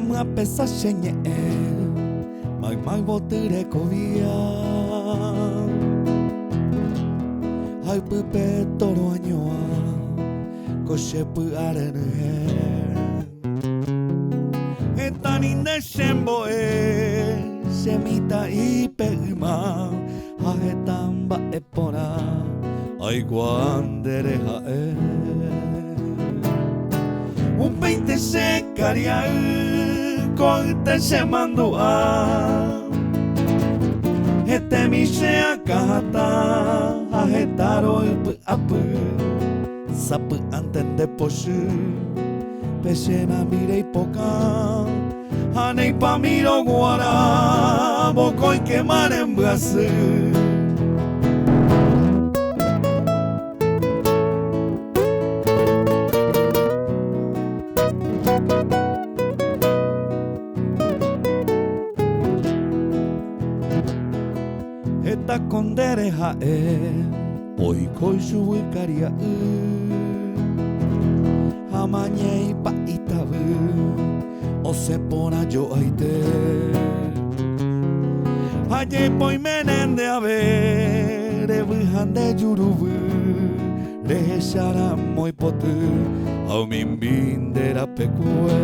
mga pesa shenye magbotere kovia ai pu petoro anyoa koshe pu arene etani neshembo semita ipeuma ahetamba epora ai guandere hae un 20 se caria con te se mandua este mi se akata ahetaro apu sapu antende poshu pesena mirei poca hanei pamiro guara bokoi quemar en Brasil. Eta kondere hae oikoi shuikaria hamanyei pa itabu osepona yo aite haye poi menende ave rebuhande yurubu reheshara moi potu au mimbindera pekue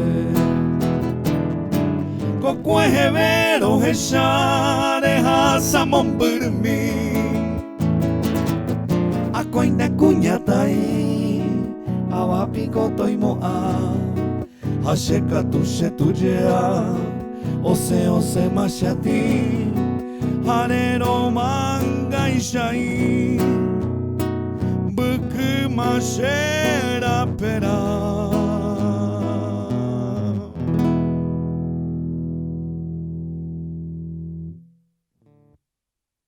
kokue hevero heshare hasamon burmi akoine kunyatai awapiko toimoa hasheka tushe tujea ose mashati harero manga ishai buku mashera pera